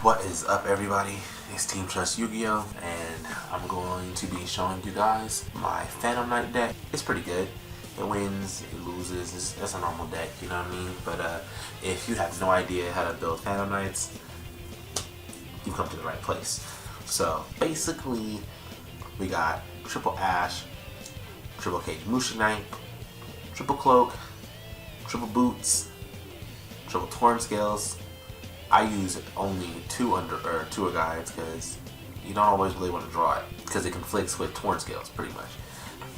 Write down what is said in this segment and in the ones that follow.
What is up, everybody? It's Team Trust Yu-Gi-Oh! And I'm going to be showing you guys my Phantom Knight deck. It's pretty good. It wins, it loses. It's a normal deck, you know what I mean? But if you have no idea how to build Phantom Knights, you've come to the right place. So basically, we got triple Ash, triple Cage Musha Knight, triple Cloak, triple Boots, triple Torn Scales. I use only two guides because you don't always really want to draw it because it conflicts with Torn Scales pretty much.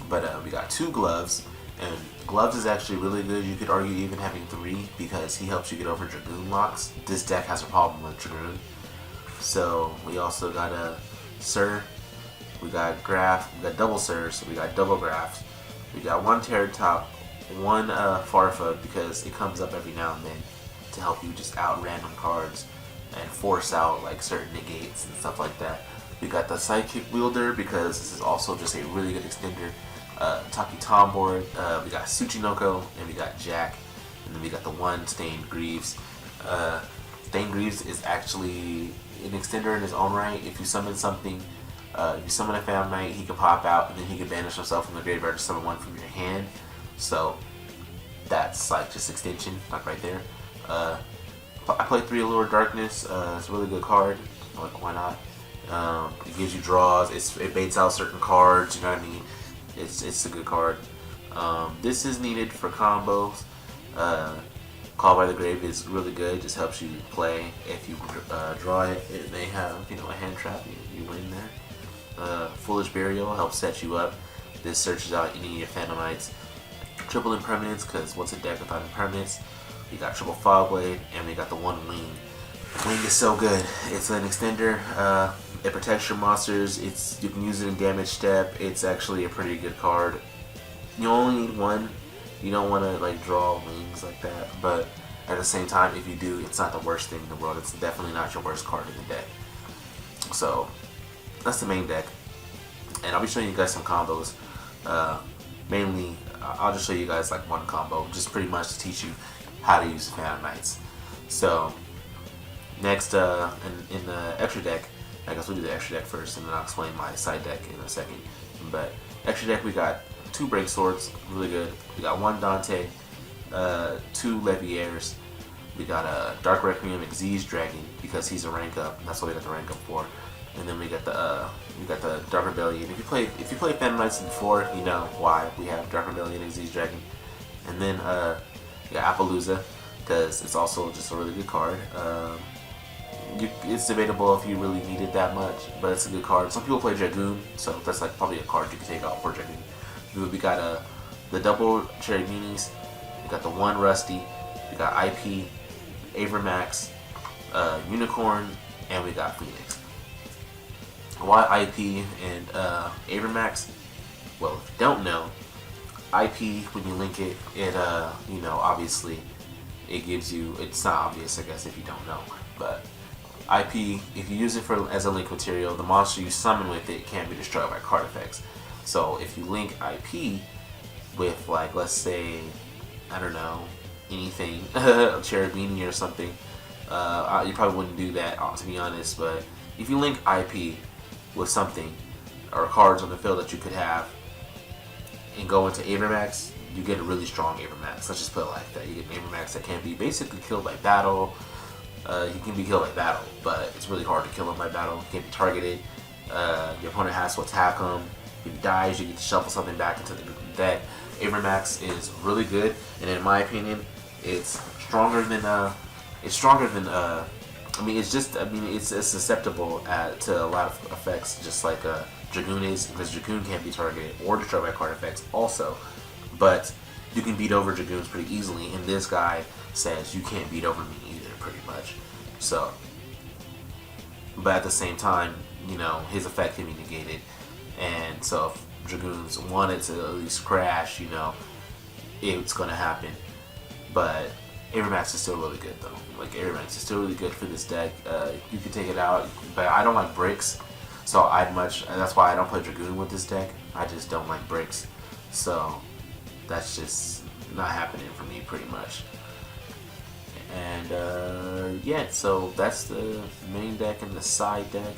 But we got two gloves, and gloves is actually really good. You could argue even having three because he helps you get over Dragoon locks. This deck has a problem with Dragoon. So we also got a Sir, we got Graph, we got double Sirs, we got double Graphs, we got one Terror Top, one Farfa because it comes up every now and then to help you just out random cards and force out like certain negates and stuff like that. We got the Sidekick Wielder because this is also just a really good extender. Taki Tomboard, we got Tsuchinoko, and we got Jack, and then we got the one Stained Greaves. Stained Greaves is actually an extender in his own right. If you summon something, you summon a Phantom Knight, he can pop out, and then he can banish himself from the graveyard to summon one from your hand. So that's like just extension, like right there. I play 3 Allure Darkness. It's a really good card. Like, why not? It gives you draws. It baits out certain cards. You know what I mean? It's a good card. This is needed for combos. Call by the Grave is really good. Just helps you play. If you draw it, it may have a hand trap. You win there. Foolish Burial helps set you up. This searches out any of your Phantom Knights. Triple Impermanence, because what's a deck without Impermanence? We got triple Fog Blade, and we got the one Wing. Wing is so good. It's an extender. It protects your monsters. You can use it in damage step. It's actually a pretty good card. You only need one. You don't want to like draw wings like that, but at the same time, if you do, it's not the worst thing in the world. It's definitely not your worst card in the deck. So that's the main deck, and I'll be showing you guys some combos. Mainly, I'll just show you guys like one combo, just pretty much to teach you how to use Phantom Knights. So next, in the extra deck, I guess we'll do the extra deck first, and then I'll explain my side deck in a second. But extra deck, we got 2 Break Swords, really good. We got 1 Dante, 2 Leviers. We got a Dark Requiem Xyz Dragon because he's a rank up. That's what we got the rank up for. And then we got the Dark Rebellion. If you play Phantom Knights before, you know why we have Dark Rebellion and Xyz Dragon. And then Appaloosa, because it's also just a really good card. It's debatable if you really need it that much, but it's a good card. Some people play Dragoon, so that's like probably a card you can take out for Dragoon. We got the double Cherry Beanies, we got the 1 Rusty, we got IP, Avermax, Unicorn, and we got Phoenix. Why IP and Avermax? Well, if you don't know, IP, when you link it, obviously it gives you, it's not obvious I guess if you don't know, but IP, if you use it as a link material, the monster you summon with it can't be destroyed by card effects. So if you link IP with, like, let's say, I don't know, anything, a Cherubini or something, you probably wouldn't do that, to be honest, but if you link IP with something, or cards on the field that you could have, and go into Avermax, you get a really strong Avermax. Let's just put it like that. You get an Avermax that can be basically killed by battle. He can be killed by battle, but it's really hard to kill him by battle. He can't be targeted. Your opponent has to attack him. If he dies, you get to shuffle something back into the deck. Avermax is really good, and in my opinion, it's stronger than. It's susceptible to a lot of effects, just like Dragoon is, because Dragoon can't be targeted or destroyed by card effects also. But you can beat over Dragoons pretty easily, and this guy says you can't beat over me either, pretty much. So, but at the same time, his effect can be negated, and so if Dragoons wanted to at least crash, it's gonna happen. But Avermax is still really good though. Like, Avermax is still really good for this deck. You can take it out, but I don't like bricks, so that's why I don't play Dragoon with this deck. I just don't like bricks, so that's just not happening for me pretty much. And yeah, so that's the main deck and the side deck.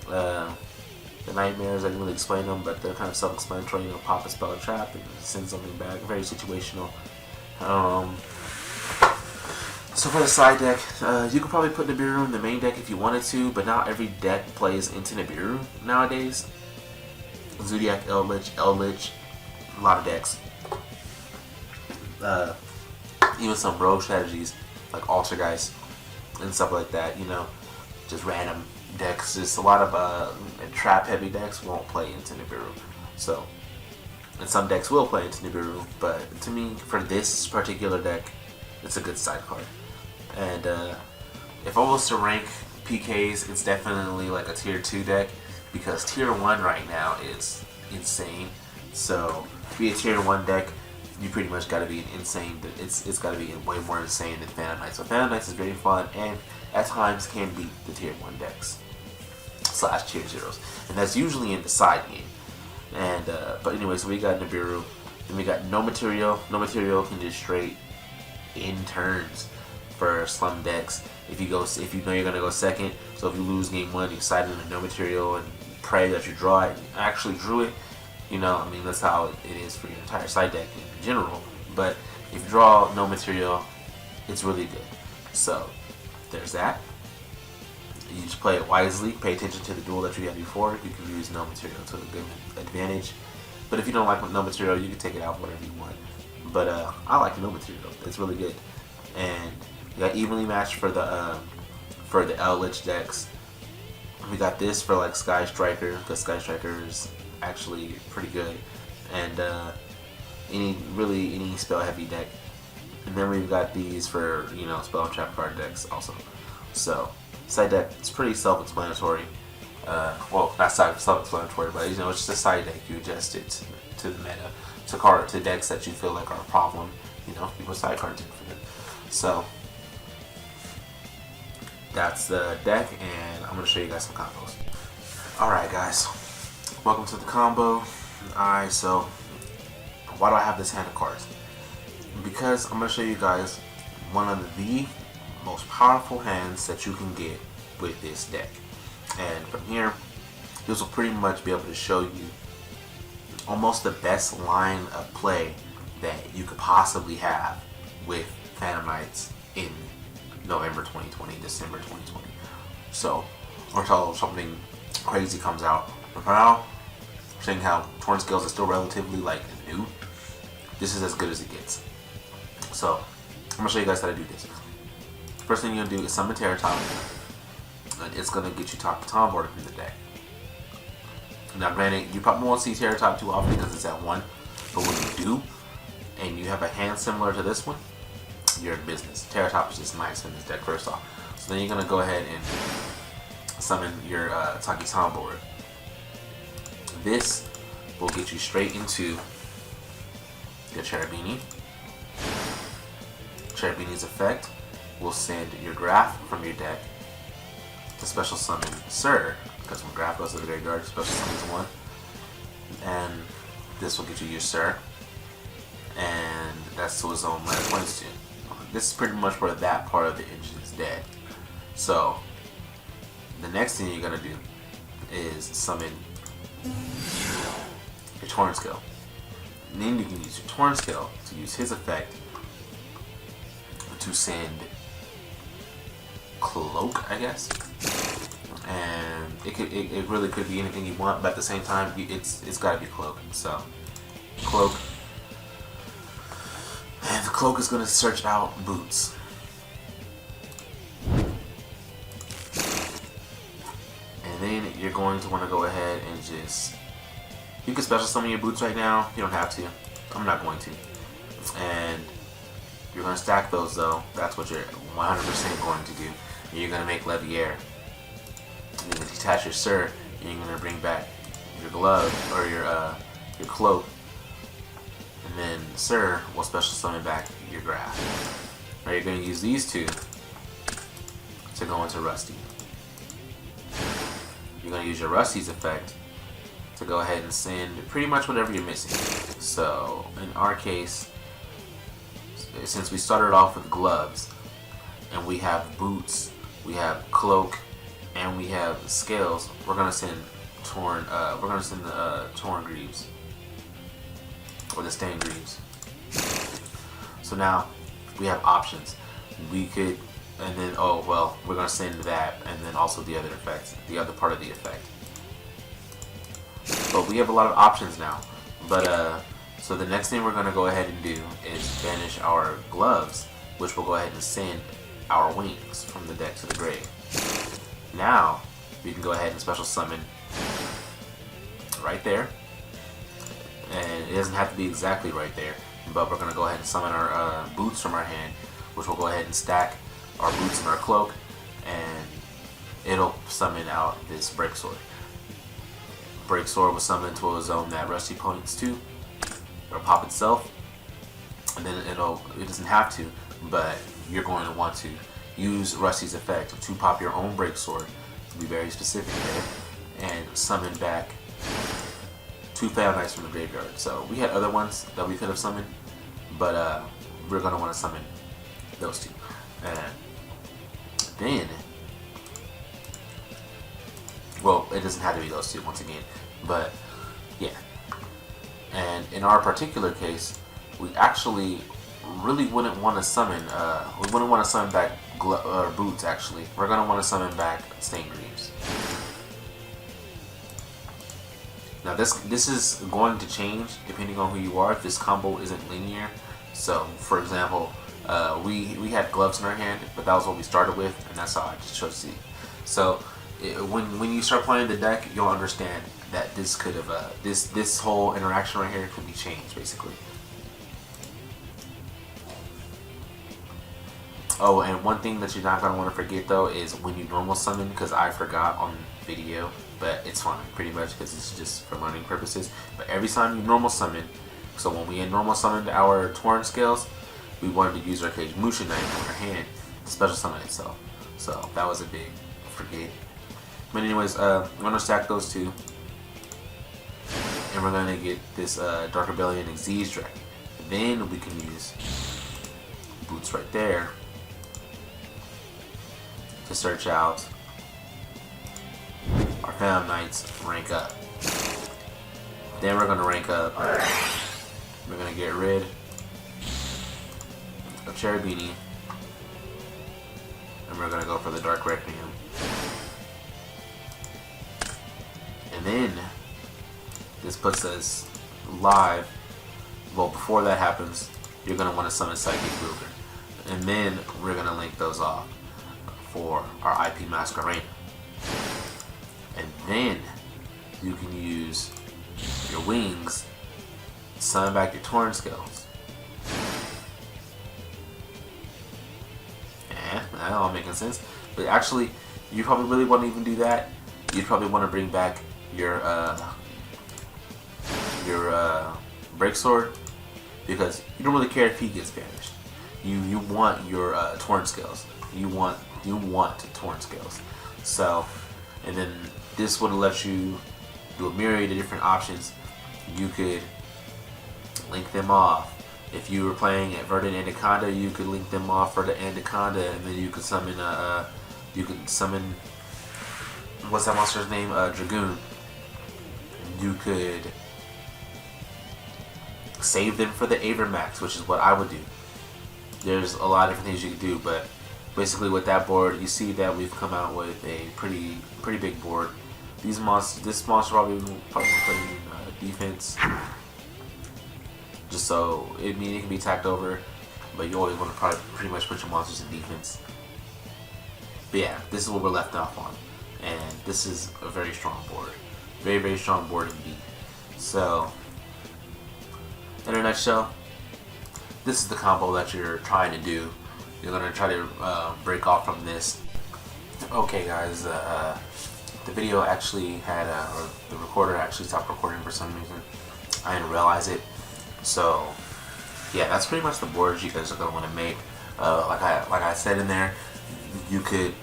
The nightmares, I didn't really explain them, but they're kind of self-explanatory. You know, pop a spell or trap and send something back. Very situational. So for the side deck, you could probably put Nibiru in the main deck if you wanted to, but not every deck plays into Nibiru nowadays. Zodiac, Eldritch, a lot of decks. Even some rogue strategies like Altergeist and stuff like that, you know, just random decks. Just a lot of trap heavy decks won't play into Nibiru. So, and some decks will play into Nibiru, but to me, for this particular deck, it's a good side card. And if I was to rank PKs, it's definitely like a tier 2 deck, because tier 1 right now is insane. So to be a tier 1 deck, you pretty much got to be insane. It's got to be way more insane than Phantom Knights. So Phantom Knights is very fun and at times can beat the tier 1 decks / tier 0s, and that's usually in the side game. And but anyway, so we got Nibiru, then we got No Material. No Material can just straight in turns for slum decks. If you know you're gonna go second, so if you lose game 1, you side in a No Material and pray that you draw it. You actually drew it. You know, I mean, that's how it is for your entire side deck in general. But if you draw No Material, it's really good. So there's that. You just play it wisely. Pay attention to the duel that you had before. You can use No Material to a good advantage. But if you don't like No Material, you can take it out whatever you want. But I like No Material. It's really good. And you got evenly matched for the Eldritch decks. We got this for like Sky Striker, because Sky Striker is actually pretty good. And any spell heavy deck. And then we've got these for, you know, spell and trap card decks also. So side deck, it's pretty self-explanatory. Well, not self-explanatory, but you know, it's just a side deck. You adjust it to the meta, to decks that you feel like are a problem. You know, you put side cards in for them. So that's the deck, and I'm gonna show you guys some combos. Alright guys, welcome to the combo. Alright, so why do I have this hand of cards? Because I'm gonna show you guys one of the most powerful hands that you can get with this deck. And from here, this will pretty much be able to show you almost the best line of play that you could possibly have with Phantom Knights in November 2020, December 2020. So, until something crazy comes out. But for now, seeing how Torn Scales is still relatively like new, this is as good as it gets. So, I'm gonna show you guys how to do this. First thing you're gonna do is summon Terror Top, and it's gonna get you top to top order from the deck. Now, granted, you probably won't see Terror Top too often because it's at 1, but when you do, and you have a hand similar to this one, you're in business. Terror Top is just nice in this deck, first off. So then you're gonna go ahead and summon your Taki Tom board. This will get you straight into your Cherubini. Cherubini's effect will send your Graph from your deck to special summon Sir, because when Graph goes to the graveyard, special summons 1. And this will get you your Sir, and that's to his own mana points to. This is pretty much where that part of the engine is dead. So the next thing you're gonna do is summon your Torn Scale. And then you can use your Torn Scale to use his effect to send Cloak, I guess. And it really could be anything you want, but at the same time, it's got to be Cloak. So Cloak. And the Cloak is going to search out Boots. And then you're going to want to go ahead and just... You can special summon your Boots right now. You don't have to. I'm not going to. And you're going to stack those though. That's what you're 100% going to do. And you're going to make Leviair. And you're going to detach your Sir. And you're going to bring back your Glove or your Cloak. And then Sir will special summon back your Graph. Now you're going to use these two to go into Rusty. You're going to use your Rusty's effect to go ahead and send pretty much whatever you're missing. So in our case, since we started off with gloves, and we have boots, we have cloak, and we have scales, we're gonna send torn. We're gonna send the torn greaves or the stained greaves. So now we have options. We could, and then we're gonna send that, and then also the other effects, the other part of the effect. But we have a lot of options now. But so the next thing we're gonna go ahead and do is banish our gloves, which will go ahead and send our wings from the deck to the grave. Now we can go ahead and special summon right there, and it doesn't have to be exactly right there, but we're gonna go ahead and summon our boots from our hand, which will go ahead and stack our boots and our cloak, and it'll summon out this break sword. Break sword will summon to a zone that Rusty points to. It'll pop itself, and then it doesn't have to, but you're going to want to use Rusty's effect to pop your own break sword, to be very specific there, and summon back 2 Fail Knights from the graveyard. So we had other ones that we could have summoned, but we're going to want to summon those 2. And then, well, it doesn't have to be those 2 once again, but yeah. And in our particular case, we actually really wouldn't want to summon. We wouldn't want to summon back boots. Actually, we're gonna want to summon back stained greaves. Now this is going to change depending on who you are. If this combo isn't linear, so for example, we had gloves in our hand, but that was what we started with, and that's how I just chose to see. So when you start playing the deck, you'll understand that this could have this whole interaction right here could be changed basically. Oh, and one thing that you're not going to want to forget though is when you normal summon, because I forgot on video, but it's fine pretty much because it's just for learning purposes. But every time you normal summon, so when we had normal summoned our Torn Scales, we wanted to use our Cage Musha Knight in our hand to special summon itself. So that was a big forget. But anyways, I'm going to stack those 2. And we're going to get this Dark Rebellion Xyz Dragon. Then we can use boots right there to search out our Phantom Knights rank up. Then we're going to rank up. We're going to get rid of Cherry Beanie. And we're going to go for the Dark Requiem. And then this puts us live. Well, before that happens, you're going to want to summon Psychic Ruger. And then we're going to link those off for our IP Masquerade. And then you can use your wings to summon back your Torn Scales. That all making sense. But actually, you probably really wouldn't even do that. You'd probably want to bring back your break sword, because you don't really care if he gets banished. You want your Torn Scales. You want Torn Scales. So, and then this would let you do a myriad of different options. You could link them off. If you were playing at Verdant Anaconda, you could link them off for the Anaconda, and then you could summon what's that monster's name? Dragoon. You could save them for the Avermax, which is what I would do. There's a lot of different things you can do, but basically with that board, you see that we've come out with a pretty big board. This monster probably playing defense, just so it can be attacked over, but you always want to probably pretty much put your monsters in defense. But yeah, this is what we're left off on, and this is a very strong board, very strong board indeed. So, in a nutshell, this is the combo that you're trying to do. You're gonna try to break off from this. Okay, guys, the video actually had or the recorder actually stopped recording for some reason. I didn't realize it. So yeah, that's pretty much the board you guys are gonna want to make. Like I said in there, you could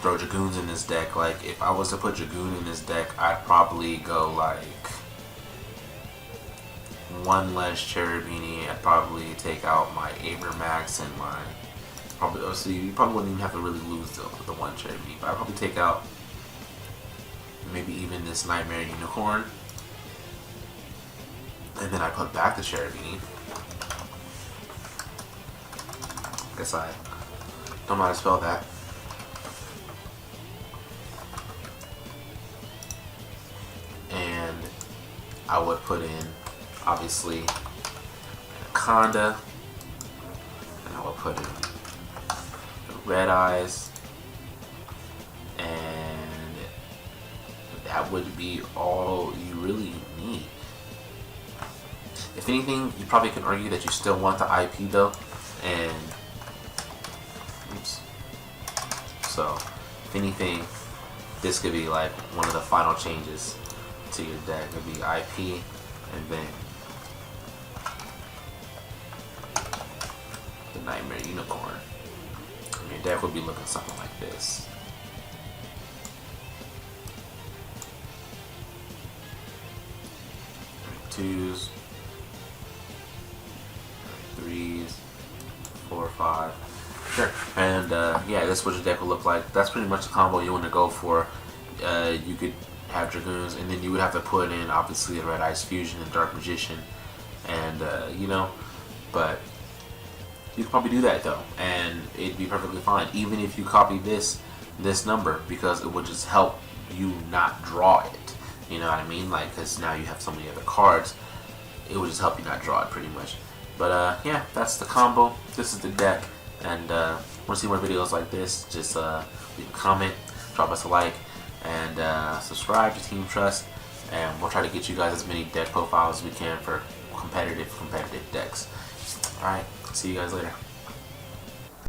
throw Dragoons in this deck. Like if I was to put Dragoon in this deck, I'd probably go like one less Cherubini. I'd probably take out my Abramax and my probably. So you probably wouldn't even have to really lose the one Cherubini, but I'd probably take out maybe even this Nightmare Unicorn, and then I put back the Cherubini. Guess I don't know how to spell that. And I would put in, obviously, Anaconda, and I would put in the Red Eyes, and that would be all you really need. If anything, you probably can argue that you still want the IP though, and oops. So, if anything, this could be like one of the final changes to your deck. It would be IP, and then the Nightmare Unicorn. And your deck would be looking something like this. Twos, threes, 4, 5. Sure. And yeah, that's what your deck will look like. That's pretty much the combo you want to go for. You could have Dragoons, and then you would have to put in obviously the Red Eyes Fusion and Dark Magician, and you know, but you could probably do that though, and it'd be perfectly fine. Even if you copy this number, because it would just help you not draw it. You know what I mean? Like, because now you have so many other cards, it would just help you not draw it pretty much. But yeah, that's the combo. This is the deck, and want to see more videos like this? Just leave a comment, drop us a like, and subscribe to Team Trust, and we'll try to get you guys as many deck profiles as we can for competitive decks. Alright, see you guys later.